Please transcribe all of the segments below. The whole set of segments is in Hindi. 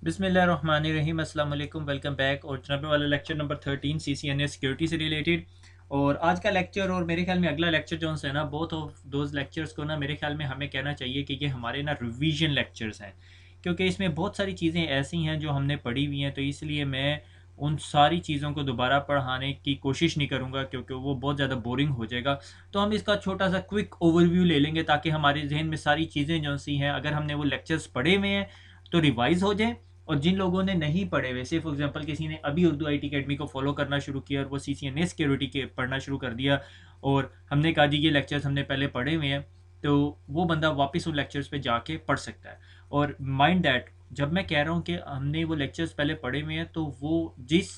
बिस्मिल्लाहिर्रहमानिर्रहीम, अस्सलाम वालेकुम, वेलकम बैक। और जनाबे वाला लेक्चर नंबर 13 CCNA सिक्योरिटी से रिलेटेड। और आज का लेक्चर और मेरे ख्याल में अगला लेक्चर जो है ना, बोथ ऑफ दोज लेक्चर्स को ना मेरे ख्याल में हमें कहना चाहिए कि ये हमारे ना रिवीजन लेक्चर्स हैं, क्योंकि इसमें बहुत सारी चीज़ें ऐसी हैं जो हमने पढ़ी हुई हैं। तो इसलिए मैं उन सारी चीज़ों को दोबारा पढ़ाने की कोशिश नहीं करूँगा, क्योंकि वो बहुत ज़्यादा बोरिंग हो जाएगा। तो हम इसका छोटा सा क्विक ओवरव्यू ले लेंगे, ताकि हमारे जहन में सारी चीज़ें जो सी हैं, अगर हमने वो लेक्चर्स पढ़े हुए हैं तो रिवाइज़ हो जाए। और जिन लोगों ने नहीं पढ़े, वैसे फॉर एग्जांपल किसी ने अभी उर्दू आईटी अकेडमी को फॉलो करना शुरू किया और वो CCNA सिक्योरिटी के पढ़ना शुरू कर दिया, और हमने कहा जी ये लेक्चर्स हमने पहले पढ़े हुए हैं, तो वो बंदा वापस उन लेक्चर्स पे जाके पढ़ सकता है। और माइंड दैट, जब मैं कह रहा हूँ कि हमने वो लेक्चर्स पहले पढ़े हुए हैं, तो वो जिस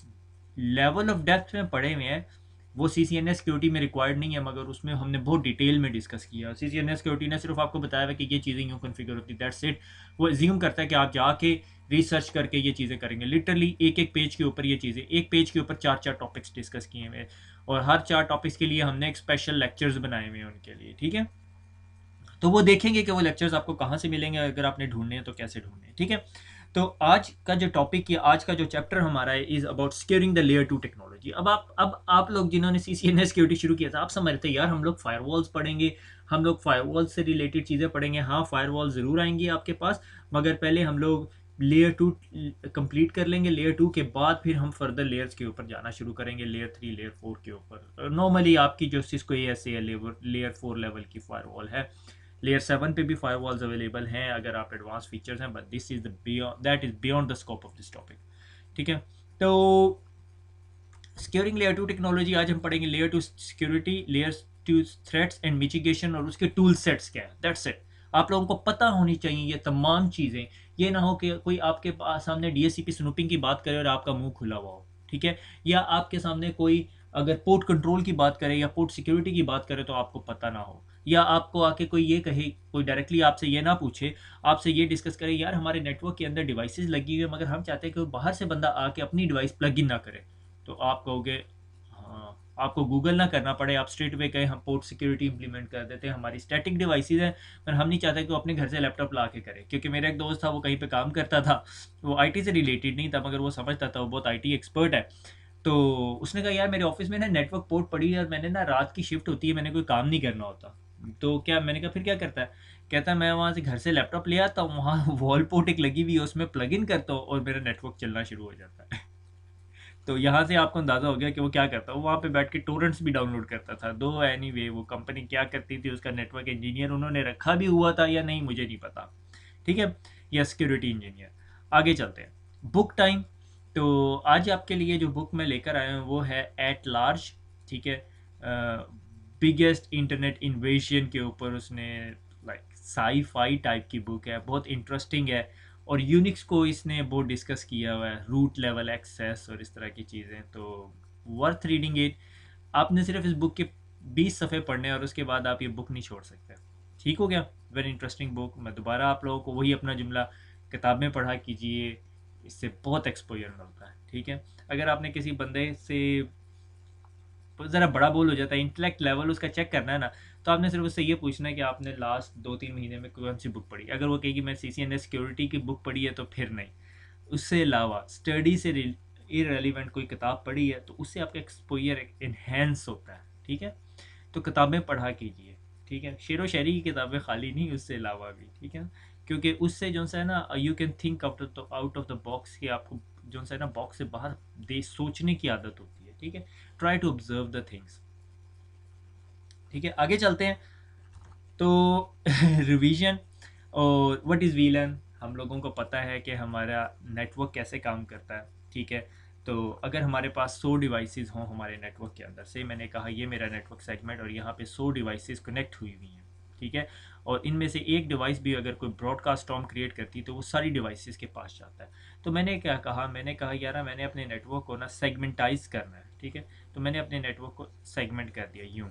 लेवल ऑफ डेप्थ में पढ़े हुए हैं वो CCNA सिक्योरिटी में रिक्वायर्ड नहीं है, मगर उसमें हमने बहुत डिटेल में डिस्कस किया। CCNA सिक्योरिटी ने सिर्फ आपको बताया है कि ये चीज़ें यूँ कॉन्फ़िगर होती, दैट्स इट। वो एज्यूम करता है कि आप जाके रिसर्च करके ये चीज़ें करेंगे। लिटरली एक एक पेज के ऊपर ये चीज़ें, एक पेज के ऊपर चार चार टॉपिक्स डिस्कस किए हुए हैं, और हर चार टॉपिक्स के लिए हमने एक स्पेशल लेक्चर्स बनाए हुए हैं उनके लिए, ठीक है। तो वो देखेंगे कि वो लेक्चर्स आपको कहाँ से मिलेंगे, अगर आपने ढूंढने हैं तो कैसे ढूंढने हैं, ठीक है। तो आज का जो टॉपिक या आज का जो चैप्टर हमारा है is about securing the layer 2 technology. अब आप लोग जिन्होंने CCNA सिक्योरिटी शुरू किया था, आप समझ रहे थे यार हम लोग फायरवॉल्स पढ़ेंगे, हम लोग फायरवॉल से रिलेटेड चीज़ें पढ़ेंगे। हाँ, फायरवॉल ज़रूर आएंगी आपके पास, मगर पहले हम लोग लेयर 2 कंप्लीट कर लेंगे। लेयर 2 के बाद फिर हम फर्दर लेयर्स के ऊपर जाना शुरू करेंगे, लेयर 3 लेयर 4 के ऊपर। नॉर्मली आपकी जो सिस्को ASA लेयर 4 लेवल की फायरवॉल है। लेयर 7 पे भी फायरवॉल्स अवेलेबल हैं अगर आप एडवांस फीचर्स हैं, but this is the beyond, that is beyond the scope of this topic, ठीक है। तो सिक्योरिंग लेयर 2 टेक्नोलॉजी आज हम पढ़ेंगे। Layer 2 security, layer 2 threats and mitigation, और उसके टूल सेट्स क्या है, दैट्स इट। आप लोगों को पता होनी चाहिए ये तमाम चीज़ें। ये ना हो कि कोई आपके सामने DSCP स्नूपिंग की बात करे और आपका मुंह खुला हुआ हो, ठीक है। या आपके सामने कोई अगर पोर्ट कंट्रोल की बात करे या पोर्ट सिक्योरिटी की बात करे तो आपको पता ना हो, या आपको आके कोई ये कहे, कोई डायरेक्टली आपसे ये ना पूछे, आपसे ये डिस्कस करे यार हमारे नेटवर्क के अंदर डिवाइसेस लगी हुई है, मगर हम चाहते हैं कि बाहर से बंदा आके अपनी डिवाइस प्लग इन ना करे। तो आप कहोगे हाँ, आपको गूगल ना करना पड़े, आप स्ट्रेट वे कहें हम पोर्ट सिक्योरिटी इंप्लीमेंट कर देते हैं, हमारी स्टैटिक डिवाइसेस हैं, पर हम नहीं चाहते कि वो अपने घर से लैपटॉप ला के करे। क्योंकि मेरा एक दोस्त था, वो कहीं पे काम करता था, वो आईटी से रिलेटेड नहीं था, मगर वो समझता था, वो बहुत आईटी एक्सपर्ट है। तो उसने कहा यार मेरे ऑफिस में ना नेटवर्क पोर्ट पड़ी है, और मैंने ना रात की शिफ्ट होती है, मैंने कोई काम नहीं करना होता, तो क्या, मैंने कहा फिर क्या करता है। कहता है मैं वहाँ से घर से लैपटॉप ले आता हूँ, वहाँ वॉल पोर्ट एक लगी हुई है, उसमें प्लग इन करता हूँ और मेरा नेटवर्क चलना शुरू हो जाता है। तो यहाँ से आपको अंदाज़ा हो गया कि वो क्या करता है। वो वहाँ पे बैठ के टोरेंट्स भी डाउनलोड करता था। दो एनीवे वो कंपनी क्या करती थी, उसका नेटवर्क इंजीनियर उन्होंने रखा भी हुआ था या नहीं मुझे नहीं पता, ठीक है, या सिक्योरिटी इंजीनियर। आगे चलते हैं, बुक टाइम। तो आज आपके लिए जो बुक मैं लेकर आया हूँ वो है एट लार्ज, ठीक है। बिगेस्ट इंटरनेट इन्वेजन के ऊपर उसने, लाइक साई फाई टाइप की बुक है, बहुत इंटरेस्टिंग है। और यूनिक्स को इसने बहुत डिस्कस किया हुआ है, रूट लेवल एक्सेस और इस तरह की चीज़ें, तो वर्थ रीडिंग इट। आपने सिर्फ इस बुक के 20 सफ़े पढ़ने हैं और उसके बाद आप ये बुक नहीं छोड़ सकते, ठीक हो गया। Very interesting book. मैं दोबारा आप लोगों को वही अपना जुमला, किताबें पढ़ा कीजिए, इससे बहुत एक्सपोजर मिलता है, ठीक है। अगर आपने किसी बंदे से ज़रा बड़ा बोल हो जाता है, इंटेलेक्ट लेवल उसका चेक करना है ना, तो आपने सिर्फ उससे ये पूछना है कि आपने लास्ट 2-3 महीने में कौन सी बुक पढ़ी। अगर वो कहेगी मैं CCNA सिक्योरिटी की बुक पढ़ी है तो फिर नहीं। उससे अलावा स्टडी से इरेलीवेंट कोई किताब पढ़ी है तो उससे आपका एक्सपोजर इन्हेंस होता है, ठीक है। तो किताबें पढ़ा कीजिए, ठीक है। शेर व शायरी की किताबें खाली नहीं, उससे अलावा भी, ठीक है। क्योंकि उससे जो है ना, you can think out of the box, कि आपको जो है ना बॉक्स से बाहर दे सोचने की आदत होती है, ठीक है। Try to observe the things, ठीक है। आगे चलते हैं। तो रिवीजन और व्हाट इज़ वीलन, हम लोगों को पता है कि हमारा नेटवर्क कैसे काम करता है, ठीक है। तो अगर हमारे पास 100 डिवाइसेस हों हमारे नेटवर्क के अंदर से, मैंने कहा ये मेरा नेटवर्क सेगमेंट और यहाँ पे 100 डिवाइसेस कनेक्ट हुई हुई हैं, ठीक है। और इनमें से एक डिवाइस भी अगर कोई ब्रॉडकास्ट टॉम क्रिएट करती है तो वो सारी डिवाइसेस के पास जाता है। तो मैंने क्या कहा, मैंने कहा यार मैंने अपने नेटवर्क को ना सेगमेंटाइज करना है, ठीक है। तो मैंने अपने नेटवर्क को सेगमेंट कर दिया यूँ,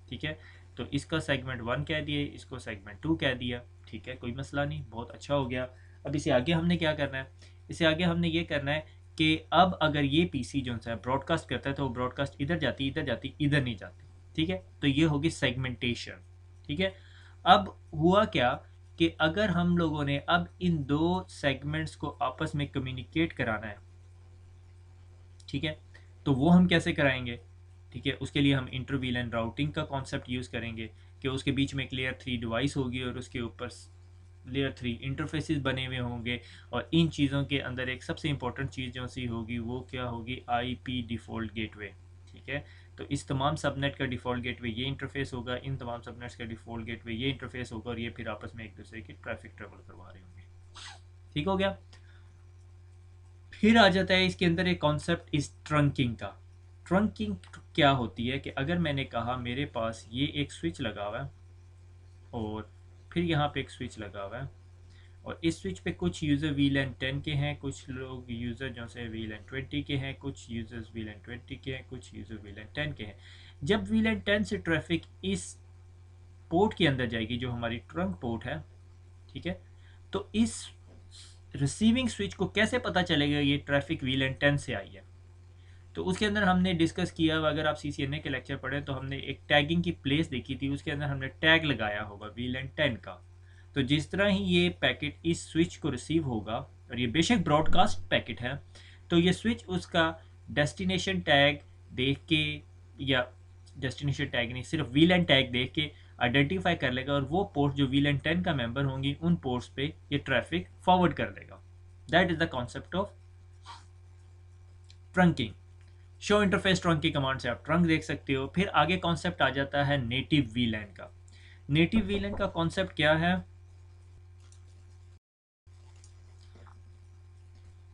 ठीक है। तो इसका सेगमेंट 1 कह दिए, इसको सेगमेंट 2 कह दिया, ठीक है, कोई मसला नहीं, बहुत अच्छा हो गया। अब इसे आगे हमने क्या करना है, इसे आगे हमने ये करना है कि अब अगर ये पीसी जो है ब्रॉडकास्ट करता है तो वो ब्रॉडकास्ट इधर जाती, इधर जाती, इधर नहीं जाती, ठीक है। तो ये होगी सेगमेंटेशन, ठीक है। अब हुआ क्या कि अगर हम लोगों ने अब इन दो सेगमेंट्स को आपस में कम्युनिकेट कराना है, ठीक है, तो वो हम कैसे कराएंगे? ठीक है, उसके लिए हम इंटर वीलन राउटिंग का कॉन्सेप्ट यूज़ करेंगे कि उसके बीच में एक लेयर 3 डिवाइस होगी और उसके ऊपर लेयर 3 इंटरफेसेस बने हुए होंगे, और इन चीज़ों के अंदर एक सबसे इंपॉर्टेंट चीज़ जो सी होगी वो क्या होगी? IP default gateway. ठीक है, तो इस तमाम सबनेट का डिफ़ॉल्ट गेटवे ये इंटरफेस होगा, इन तमाम सबनेट्स का डिफ़ॉल्ट गेटवे ये इंटरफेस होगा, और ये फिर आपस में एक दूसरे की ट्रैफिक ट्रेवल करवा रहे होंगे। ठीक हो गया। फिर आ जाता है इसके अंदर एक कॉन्सेप्ट इस ट्रंकिंग का। ट्रंकिंग क्या होती है कि अगर मैंने कहा मेरे पास ये एक स्विच लगा हुआ है और फिर यहाँ पे एक स्विच लगा हुआ है, और इस स्विच पे कुछ यूज़र वीलन 10 के हैं, कुछ लोग यूज़र जो से वीलन 20 के हैं, कुछ यूज़र्स वीलन 20 के हैं, कुछ यूज़र वीलन 10 के हैं। जब वीलन 10 से ट्रैफिक इस पोर्ट के अंदर जाएगी जो हमारी ट्रंक पोर्ट है, ठीक है, तो इस रिसीविंग स्विच को कैसे पता चलेगा ये ट्रैफिक वीलन 10 से आई है? तो उसके अंदर हमने डिस्कस किया, अगर आप CCNA के लेक्चर पढ़ें तो हमने एक टैगिंग की प्लेस देखी थी, उसके अंदर हमने टैग लगाया होगा वीलन 10 का। तो जिस तरह ही ये पैकेट इस स्विच को रिसीव होगा, और ये बेशक ब्रॉडकास्ट पैकेट है, तो ये स्विच उसका डेस्टिनेशन टैग देख के, या डेस्टिनेशन टैग नहीं, सिर्फ वीलन टैग देख के आइडेंटिफाई कर लेगा, और वो पोर्ट जो वीलन 10 का मेंबर होंगी उन पोर्ट्स पे ये ट्रैफिक फॉरवर्ड कर देगा। That is the concept of trunking. Show interface trunk की कमांड से आप ट्रंक देख सकते हो। फिर आगे कॉन्सेप्ट आ जाता है नेटिव वीलैन का। नेटिव वीलैन का कॉन्सेप्ट क्या है?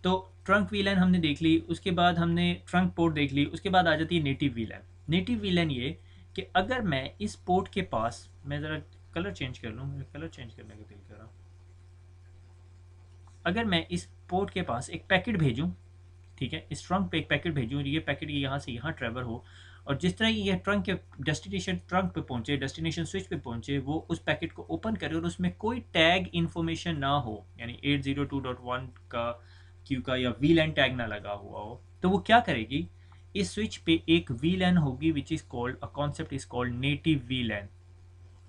तो ट्रंक वीलैन हमने देख ली, उसके बाद हमने ट्रंक पोर्ट देख ली, उसके बाद आ जाती है नेटिव वीलैन। नेटिव वीलैन ये कि अगर मैं इस पोर्ट के पास, मैं ज़रा कलर चेंज कर लूँ, मेरा कलर चेंज करने का दिल कर रहा, अगर मैं इस पोर्ट के पास एक पैकेट भेजूँ, ठीक है, इस ट्रंक पे एक पैकेट भेजूँ, ये पैकेट यहाँ से यहाँ ट्रेवल हो, और जिस तरह ये ट्रंक के डेस्टिनेशन ट्रंक पे पहुंचे, डेस्टिनेशन स्विच पे पहुंचे, वो उस पैकेट को ओपन करे और उसमें कोई टैग इन्फॉर्मेशन ना हो, यानी 802.1 का क्यू का या वीलैन टैग ना लगा हुआ हो, तो वो क्या करेगी? इस स्विच पे एक वीलैन होगी which is called, a concept is called native वीलैन।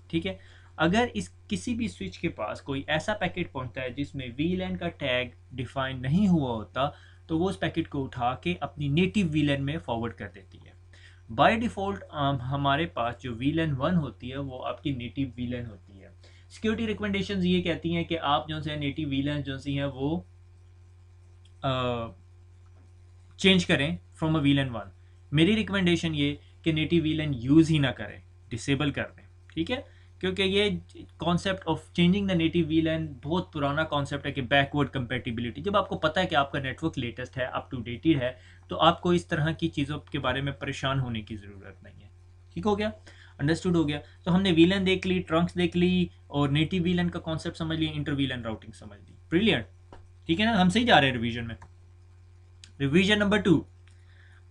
ठीक है, अगर इस किसी भी स्विच के पास कोई ऐसा पैकेट पहुंचता है जिसमें वीलैन का टैग डिफाइन नहीं हुआ होता, तो वो उस पैकेट को उठा के अपनी नेटिव वीलैन में फॉरवर्ड कर देती है। बाय डिफ़ॉल्ट हमारे पास जो वीलैन 1 होती है वो आपकी नेटिव वीलैन होती है। सिक्योरिटी रिकमेंडेशंस ये कहती हैं कि आप जो से नेटिव वीलैन जो सी हैं वो चेंज करें फ्रॉम अ वीलन 1। मेरी रिकमेंडेशन ये कि नेटिव वीलन यूज़ ही ना करें, डिसेबल कर दें। ठीक है, क्योंकि ये concept of changing the native VLAN बहुत पुराना कॉन्सेप्ट है कि बैकवर्ड कंपेटिबिलिटी। जब आपको पता है कि आपका नेटवर्क लेटेस्ट है, अप टू डेटेड है, तो आपको इस तरह की चीज़ों के बारे में परेशान होने की ज़रूरत नहीं है। ठीक हो गया, अंडरस्टूड हो गया। तो हमने वीलन देख ली, ट्रंक्स देख ली, और नेटिव वीलन का कॉन्सेप्ट समझ लिया, इंटर वीलन राउटिंग समझ ली। ब्रिलियंट, ठीक है ना, हम सही जा रहे हैं रिवीजन में। Revision number 2।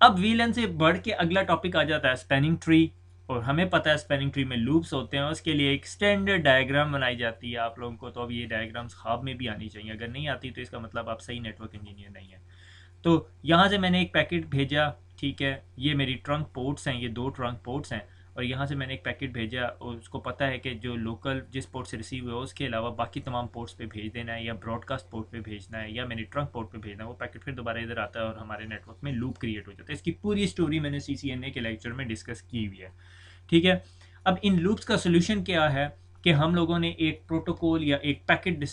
अब वीलन से बढ़ के अगला टॉपिक आ जाता है स्पैनिंग ट्री, और हमें पता है स्पैनिंग ट्री में लूप्स होते हैं, उसके लिए एक स्टैंडर्ड डायग्राम बनाई जाती है आप लोगों को। तो अब ये डायग्राम्स ख्वाब में भी आनी चाहिए, अगर नहीं आती तो इसका मतलब आप सही नेटवर्क इंजीनियर नहीं है। तो यहाँ से मैंने एक पैकेट भेजा, ठीक है, ये मेरी ट्रंक पोर्ट्स हैं, ये 2 ट्रंक पोर्ट्स हैं, और यहाँ से मैंने एक पैकेट भेजा, और उसको पता है कि जो लोकल जिस पोर्ट से रिसीव हुआ उसके अलावा बाकी तमाम पोर्ट्स पे भेज देना है, या ब्रॉडकास्ट पोर्ट पे भेजना है, या मैंने ट्रंक पोर्ट पे भेजना है। वो पैकेट फिर दोबारा इधर आता है और हमारे नेटवर्क में लूप क्रिएट हो जाता है। इसकी पूरी स्टोरी मैंने CCNA के लेक्चर में डिस्कस की हुई है। ठीक है, अब इन लूप्स का सोल्यूशन क्या है कि हम लोगों ने एक प्रोटोकॉल या एक पैकेट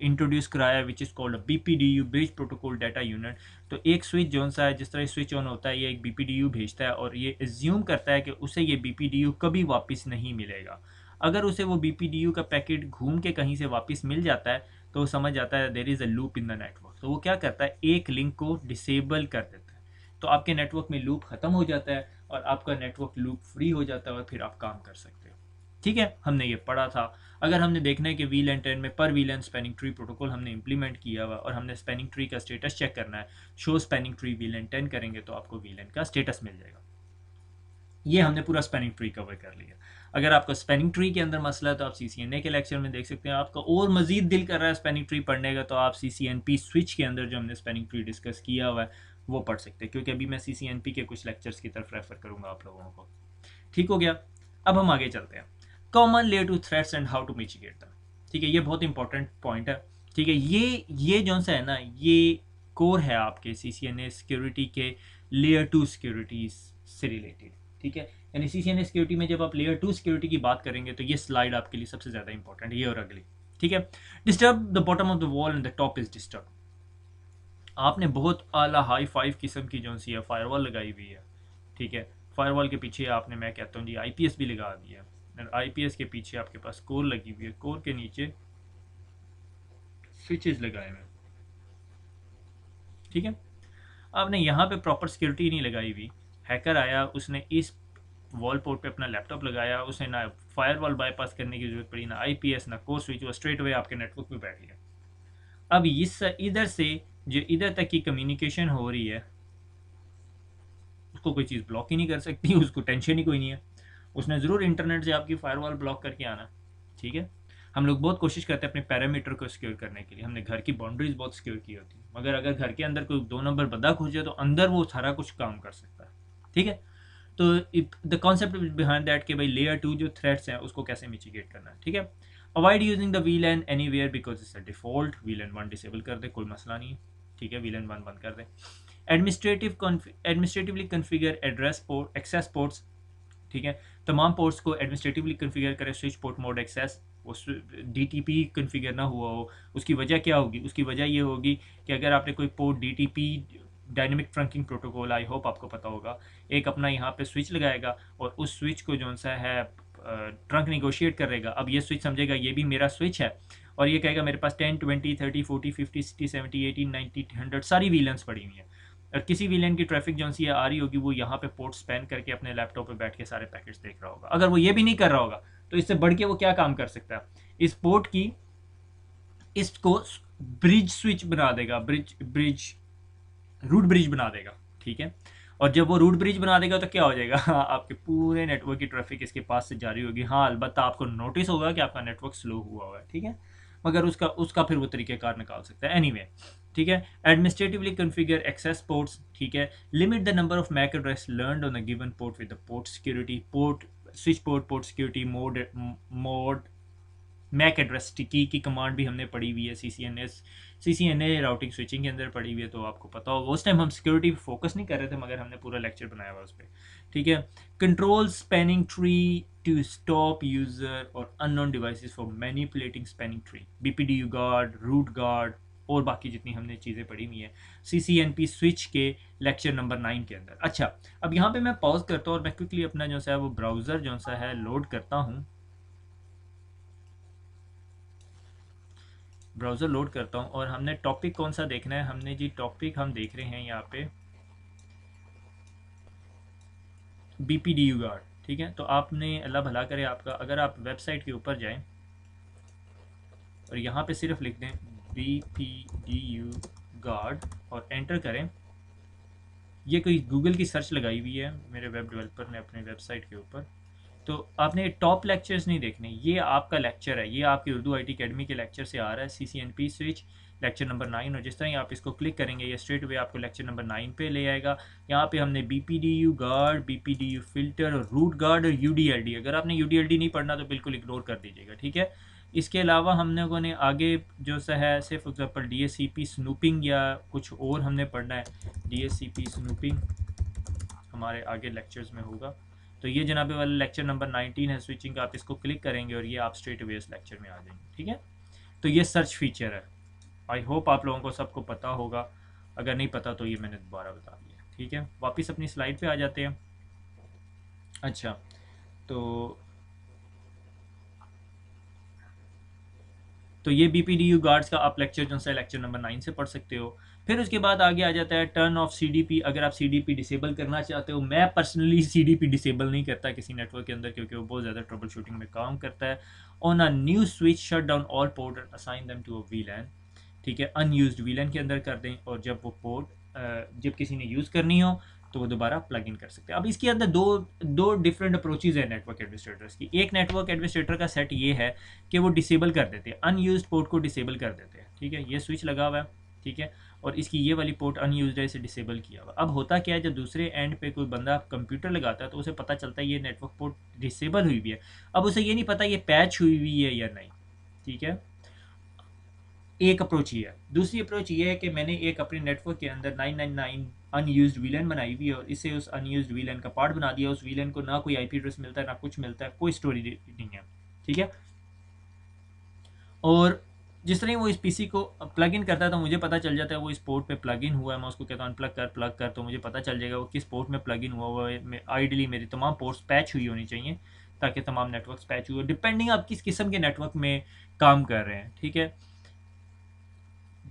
इंट्रोड्यूस कराया which is called BPDU, bridge protocol data unit. तो एक स्विच जो सा है, जिस तरह स्विच ऑन होता है, ये एक BPDU भेजता है, और ये एज्यूम करता है कि उसे ये BPDU कभी वापस नहीं मिलेगा। अगर उसे वो BPDU का पैकेट घूम के कहीं से वापस मिल जाता है, तो समझ जाता है there is a loop in the network. तो वो क्या करता है, एक लिंक को डिसेबल कर देता है, तो आपके नेटवर्क में लूप ख़त्म हो जाता है, और आपका नेटवर्क लूप फ्री हो जाता है, और फिर आप काम कर सकते हो। ठीक है, हमने ये पढ़ा था। अगर हमने देखना है कि वीलन 10 में पर वीलन स्पैनिंग ट्री प्रोटोकॉल हमने इंप्लीमेंट किया हुआ, और हमने स्पैनिंग ट्री का स्टेटस चेक करना है, शो स्पैनिंग ट्री वीलन 10 करेंगे तो आपको वीलन का स्टेटस मिल जाएगा। ये हमने पूरा स्पैनिंग ट्री कवर कर लिया। अगर आपका स्पैनिंग ट्री के अंदर मसला है तो आप CCNA के लेक्चर में देख सकते हैं। आपका और मजीद दिल कर रहा है स्पैनिंग ट्री पढ़ने का, तो आप CCNP स्विच के अंदर जो हमने स्पैनिंग ट्री डिस्कस किया हुआ है वो पढ़ सकते हैं, क्योंकि अभी मैं CCNP के कुछ लेक्चर्स की तरफ रेफर करूँगा आप लोगों को। ठीक हो गया, अब हम आगे चलते हैं। Common layer two threats and how to mitigate them. ठीक है, ये बहुत इंपॉर्टेंट पॉइंट है। ठीक है, ये जो सा है ना, ये कोर है आपके CCNA सिक्योरिटी के लेयर 2 सिक्योरिटीज से रिलेटेड। ठीक है, यानी CCNA सिक्योरिटी में जब आप लेयर 2 सिक्योरिटी की बात करेंगे तो ये स्लाइड आपके लिए सबसे ज़्यादा इंपॉर्टेंट है, ये और अगली। ठीक है, disturb the bottom of the wall and the top is disturb. आपने बहुत आला हाई फाइव किस्म की जो सी है फायरवॉल लगाई हुई है। ठीक है, फायरवॉल के पीछे आपने, मैं कहता हूँ जी, IPS भी लगा दिया है। IPS के पीछे आपके पास कोर लगी हुई है, कोर के नीचे स्विचेस लगाए हुए हैं। ठीक है, आपने यहाँ पे प्रॉपर सिक्योरिटी नहीं लगाई हुई, हैकर आया, उसने इस वॉल पोर्ट पे अपना लैपटॉप लगाया, उसे ना फायरवॉल बाईपास करने की जरूरत पड़ी, ना IPS ना कोर स्विच, वो स्ट्रेट अवे आपके नेटवर्क पे बैठ गया। अब इस इधर से जो इधर तक की कम्युनिकेशन हो रही है उसको कोई चीज़ ब्लॉक ही नहीं कर सकती, उसको टेंशन ही कोई नहीं है, उसने ज़रूर इंटरनेट से आपकी फायरवॉल ब्लॉक करके आना। ठीक है, हम लोग बहुत कोशिश करते हैं अपने पैरामीटर को सिक्योर करने के लिए, हमने घर की बाउंड्रीज बहुत सिक्योर की होती है, मगर अगर घर के अंदर कोई 2 नंबर बंदा घुस जाए तो अंदर वो सारा कुछ काम कर सकता है। ठीक है, तो द कॉन्सेप्ट बिहाइंड दैट कि भाई लेयर 2 जो थ्रेट्स हैं उसको कैसे मिटिगेट करना है। ठीक है, avoid using the VLAN anywhere because it's a default, VLAN 1 disable कर दे, कोई मसला नहीं है। ठीक है, VLAN 1 बंद कर दे। Administratively configure address port access ports. ठीक है, तमाम पोर्ट्स को एडमिनिस्ट्रेटिवली कन्फिगर करें, स्विच पोर्ट मोड एक्सेस, वो DTP कन्फिगर ना हुआ हो। उसकी वजह क्या होगी? उसकी वजह ये होगी कि अगर आपने कोई port DTP dynamic trunking protocol, I hope आपको पता होगा, एक अपना यहाँ पे स्विच लगाएगा और उस स्विच को जो सा है ट्रंक निगोशिएट करेगा। अब ये स्विच समझेगा ये भी मेरा स्विच है और ये कहेगा मेरे पास 10 20 30 40 50 60 70 80 90 100 सारी वीलेंस पड़ी हुई हैं, और किसी वीलेन की ट्रैफिक जो सी आ रही होगी वो यहाँ पे पोर्ट स्पैन करके अपने लैपटॉप पे बैठ के सारे पैकेट्स देख रहा होगा। अगर वो ये भी नहीं कर रहा होगा तो इससे बढ़ के वो क्या काम कर सकता है? इस पोर्ट की इसको ब्रिज स्विच बना देगा, ब्रिज रूट ब्रिज बना देगा। ठीक है, और जब वो रूट ब्रिज बना देगा तो क्या हो जाएगा? आपके पूरे नेटवर्क की ट्रैफिक इसके पास से जारी होगी। हाँ, अलबत्ता आपको नोटिस होगा कि आपका नेटवर्क स्लो हुआ है। ठीक है, मगर उसका उसका फिर वो तरीक़ेकार निकाल सकता है। एनीवे, ठीक है, एडमिनिस्ट्रेटिवली कन्फिगर एक्सेस पोर्ट्स। ठीक है, limit the number of MAC address learned on a given port with the port security, port switch port security mode MAC address की कमांड भी हमने पढ़ी हुई है, CCNA राउटिंग स्विचिंग के अंदर पढ़ी हुई है, तो आपको पता होगा। उस टाइम हम सिक्योरिटी पे फोकस नहीं कर रहे थे मगर हमने पूरा लेक्चर बनाया हुआ उस पर। ठीक है, control spanning tree to stop user और unknown devices for manipulating spanning tree, BPDU guard, root guard और बाकी जितनी हमने चीज़ें पढ़ी हुई हैं CCNP स्विच के लेक्चर नंबर 9 के अंदर। अच्छा, अब यहाँ पे मैं पॉज करता हूँ और मैं क्विकली अपना जो सा है वो ब्राउज़र जो सा है लोड करता हूँ, ब्राउज़र लोड करता हूँ और हमने टॉपिक कौन सा देखना है? हमने जी टॉपिक हम देख रहे हैं यहाँ पे BPDU गार्ड। ठीक है, तो आपने, अल्लाह भला करे आपका, अगर आप वेबसाइट के ऊपर जाएं और यहाँ पे सिर्फ लिख दें BPDU गार्ड और एंटर करें, ये कोई गूगल की सर्च लगाई हुई है मेरे वेब डेवलपर ने अपने वेबसाइट के ऊपर, तो आपने टॉप लेक्चर्स नहीं देखने, ये आपका लेक्चर है, ये आपकी उर्दू IT अकेडमी के लेक्चर से आ रहा है, CCNP स्विच लेक्चर नंबर 9। और जिस तरह ही आप इसको क्लिक करेंगे ये स्ट्रेट वे आपको लेक्चर नंबर 9 पे ले आएगा। यहाँ पे हमने BPDU गार्ड, BPDU फिल्टर और रूट गार्ड और UDLD, अगर आपने UDLD नहीं पढ़ना तो बिल्कुल इग्नोर कर दीजिएगा। ठीक है, इसके अलावा हम लोगों ने आगे जो सा है से फॉर एग्जाम्पल DHCP स्नूपिंग या कुछ और हमने पढ़ना है। DHCP स्नूपिंग हमारे आगे लेक्चर्स में होगा। तो ये जनाबे वाला लेक्चर नंबर 19 है स्विचिंग का, आप इसको क्लिक करेंगे और ये आप स्ट्रेट अवे इस लेक्चर में आ जाएंगे। ठीक है, तो ये सर्च फीचर है, आई होप आप लोगों को सबको पता होगा, अगर नहीं पता तो ये मैंने दोबारा बता दिया। ठीक है, वापस अपनी स्लाइड पे आ जाते हैं। अच्छा, तो ये BPDU गार्ड्स का आप लेक्चर जो है लेक्चर नंबर 9 से पढ़ सकते हो। फिर उसके बाद आगे आ जाता है टर्न ऑफ CDP, अगर आप CDP डिसेबल करना चाहते हो। मैं पर्सनली CDP डिसेबल नहीं करता किसी नेटवर्क के अंदर क्योंकि वो बहुत ज़्यादा ट्रबल शूटिंग में काम करता है। On a new switch shut down all port and assign them to a VLAN। ठीक है, अनयूज्ड VLAN के अंदर कर दें और जब वो पोर्ट जब किसी ने यूज़ करनी हो तो वो दोबारा प्लग इन कर सकते हैं। अब इसके अंदर दो डिफरेंट अप्रोचेज़ है नेटवर्क एडमिनिस्ट्रेटर्स की। एक नेटवर्क एडमिनिस्ट्रेटर का सेट ये है कि वो डिसेबल कर देते हैं, अनयूज्ड पोर्ट को डिसेबल कर देते हैं। ठीक है, ये स्विच लगा हुआ है, ठीक है, और इसकी ये वाली पोर्ट अनयूज्ड है, इसे डिसेबल किया हुआ। अब होता क्या है, जब दूसरे एंड पे कोई बंदा कंप्यूटर लगाता है तो उसे पता चलता है ये नेटवर्क पोर्ट डिसेबल हुई हुई है। अब उसे ये नहीं पता ये पैच हुई हुई है या नहीं। ठीक है, एक अप्रोच ये है। दूसरी अप्रोच ये है कि मैंने एक अपने नेटवर्क के अंदर 999 अनयूज्ड वीलन बनाई हुई है और इसे उस अनयूज्ड वीलन का पार्ट बना दिया। उस वीलन को ना कोई आईपी एड्रेस मिलता है, ना कुछ मिलता है, कोई स्टोरी नहीं है, ठीक है। और जिस तरह वो इस पीसी को प्लग इन करता है तो मुझे पता चल जाता है वो इस पोर्ट पे प्लग इन हुआ है। मैं उसको कहता हूँ प्लग कर, तो मुझे पता चल जाएगा वो किस पोर्ट में प्लग इन हुआ है। आइडियली मेरी तमाम पोर्ट्स पैच हुई होनी चाहिए ताकि तमाम नेटवर्क पैच हुए, डिपेंडिंग आप किस किस्म के नेटवर्क में काम कर रहे हैं, ठीक है।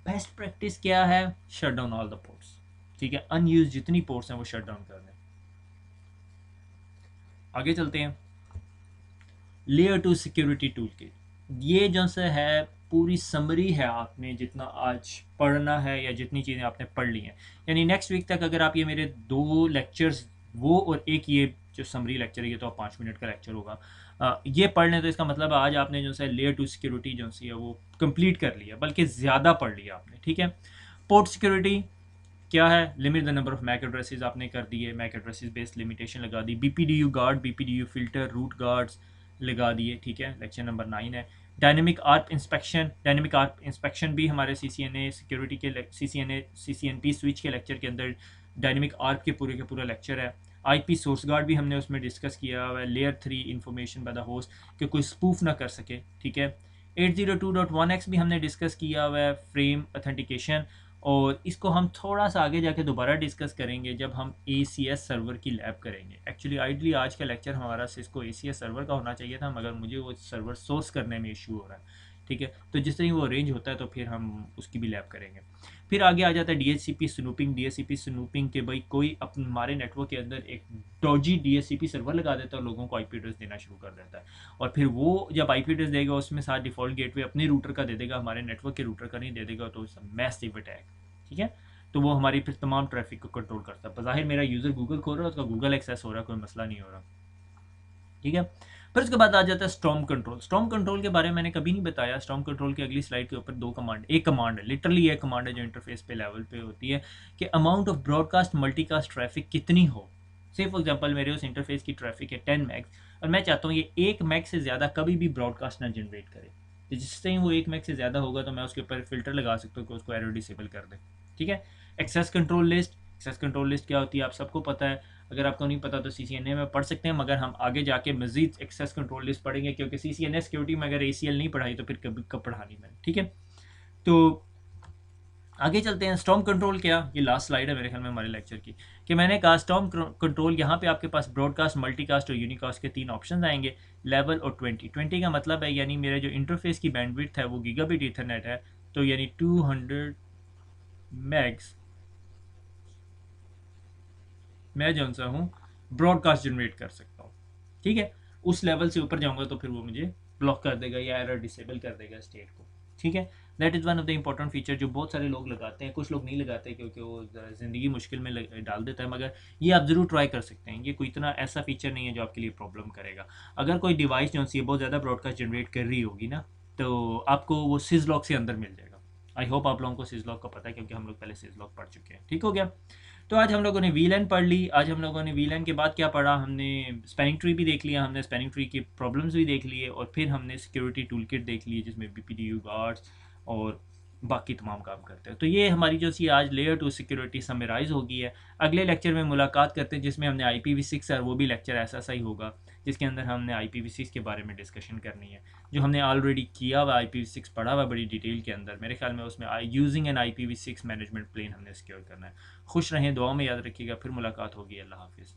बेस्ट प्रैक्टिस क्या है? Shut down all the ports, ठीक है। अनयूज जितनी पोर्ट्स हैं वो शट डाउन कर दें। आगे चलते हैं। लेयर 2 सिक्योरिटी टूल किट, ये जो सा है पूरी समरी है आपने जितना आज पढ़ना है या जितनी चीज़ें आपने पढ़ ली हैं, यानी नेक्स्ट वीक तक अगर आप ये मेरे 2 लेक्चर्स, वो और एक ये जो समरी लेक्चर है, ये तो 5 मिनट का लेक्चर होगा, ये पढ़ लें तो इसका मतलब आज आपने जो सा लेयर 2 सिक्योरिटी जो सी है वो कंप्लीट कर लिया, बल्कि ज़्यादा पढ़ लिया आपने, ठीक है। पोर्ट सिक्योरिटी क्या है? Limit the number of MAC addresses आपने कर दिए, मैक एड्रेसेस बेस्ड लिमिटेशन लगा दी, BPDU guard, BPDU filter, root guards लगा दिए, ठीक है। लेक्चर नंबर 9 है। डायनेमिक आर्प इंस्पेक्शन भी हमारे CCNA सिक्योरिटी के CCNP स्विच के लेक्चर के अंदर डायनेमिक आर्प के पूरा लेक्चर है। IP सोर्स गार्ड भी हमने उसमें डिस्कस किया हुआ है। Layer 3 information by the host कि कोई स्पूफ ना कर सके, ठीक है। 802.1x भी हमने डिस्कस किया हुआ है, फ्रेम ऑथेंटिकेशन, और इसको हम थोड़ा सा आगे जाके दोबारा डिस्कस करेंगे जब हम ACS सर्वर की लैब करेंगे। एक्चुअली आइडली आज का लेक्चर हमारा सिस्को ACS सर्वर का होना चाहिए था, मगर मुझे वो सर्वर सोर्स करने में इशू हो रहा है, ठीक है। तो जिस तरह वो अरेंज होता है तो फिर हम उसकी भी लैब करेंगे। फिर आगे आ जाता है DHCP स्नूपिंग के भाई कोई अपने हमारे नेटवर्क के अंदर एक डॉजी DHCP सर्वर लगा देता है और लोगों को IP एड्रेस देना शुरू कर देता है, और फिर वो जब IP एड्रेस देगा उसमें साथ डिफ़ॉल्ट गेटवे अपने रूटर का दे देगा, हमारे नेटवर्क के रूटर का नहीं दे देगा, तो इट्स अ मैसिव अटैक, ठीक है। तो वो हमारी फिर तमाम ट्रैफिक को कंट्रोल करता है। बज़ाहिर मेरा यूज़र गूगल खोल रहा है, उसका गूगल एक्सेस हो रहा है, कोई मसला नहीं हो रहा, ठीक है। फिर उसके बाद आ जाता है स्टॉर्म कंट्रोल। स्टॉर्म कंट्रोल के बारे में मैंने कभी नहीं बताया। स्टॉर्म कंट्रोल की अगली स्लाइड के ऊपर एक कमांड है, लिटरली एक कमांड है जो इंटरफेस पे लेवल पे होती है कि amount of broadcast multicast traffic कितनी हो। से फॉर एग्जांपल मेरे उस इंटरफेस की ट्रैफिक है 10 मैक्स और मैं चाहता हूँ ये 1 मैक्स से ज़्यादा कभी भी ब्रॉडकास्ट ना जनरेट करे। तो जिस टाइम वो 1 मैक्स से ज़्यादा होगा तो मैं उसके ऊपर फिल्टर लगा सकता हूँ कि उसको एरो डिसेबल कर दे, ठीक है। एक्सेस कंट्रोल लिस्ट क्या होती है आप सबको पता है। अगर आपको नहीं पता तो CCNA में पढ़ सकते हैं, मगर हम आगे जाके मजीद एक्सेस कंट्रोल लिस्ट पढ़ेंगे, क्योंकि CCNA सिक्योरिटी में अगर ACL नहीं पढ़ाई तो फिर कब पढ़ानी मैंने, ठीक है। तो आगे चलते हैं। स्टॉर्म कंट्रोल क्या, ये लास्ट स्लाइड है मेरे ख्याल में हमारे लेक्चर की, कि मैंने कहा स्टॉर्म कंट्रोल यहाँ पे आपके पास ब्रॉडकास्ट, मल्टीकास्ट और यूनिकास्ट के 3 ऑप्शन आएंगे, लेवल और 20 का मतलब है यानी मेरे जो इंटरफेस की बैंडविड्थ है वो गीगाबिट ईथरनेट है, तो यानी 200 मैग्स मैं जो सा हूँ ब्रॉडकास्ट जनरेट कर सकता हूँ, ठीक है। उस लेवल से ऊपर जाऊँगा तो फिर वो मुझे ब्लॉक कर देगा या एरर डिसेबल कर देगा स्टेट को, ठीक है। That is one of the important feature जो बहुत सारे लोग लगाते हैं, कुछ लोग नहीं लगाते क्योंकि वो ज़िंदगी मुश्किल में डाल देता है, मगर ये आप ज़रूर ट्राई कर सकते हैं। ये कोई इतना ऐसा फीचर नहीं है जो आपके लिए प्रॉब्लम करेगा। अगर कोई डिवाइस जो सी बहुत ज़्यादा ब्रॉडकास्ट जनरेट कर रही होगी ना, तो आपको वो सिजलॉक से अंदर मिल जाएगा। आई होप आप लोगों को सिजलॉक का पता है, क्योंकि हम लोग पहले सिजलॉक पढ़ चुके हैं, ठीक हो गया। तो आज हम लोगों ने VLAN पढ़ ली। आज हम लोगों ने VLAN के बाद क्या पढ़ा, हमने स्पैनिंग ट्री भी देख लिया, हमने स्पैनिंग ट्री के प्रॉब्लम्स भी देख लिए, और फिर हमने सिक्योरिटी टूल किट देख ली जिसमें BPDU गार्ड्स और बाकी तमाम काम करते हैं। तो ये हमारी जो सी आज लेयर 2 सिक्योरिटी समराइज होगी है। अगले लेक्चर में मुलाकात करते हैं जिसमें हमने IPv6 है, वो भी लेक्चर ऐसा सा ही होगा जिसके अंदर हमने IPv6 के बारे में डिस्कशन करनी है, जो हमने ऑलरेडी किया हुआ IPv6 पढ़ा हुआ बड़ी डिटेल के अंदर। मेरे ख्याल में उसमें using an IPv6 management plane हमने सिक्योर करना है। खुश रहें, दुआ में याद रखिएगा, फिर मुलाकात होगी। अल्लाह हाफिज़।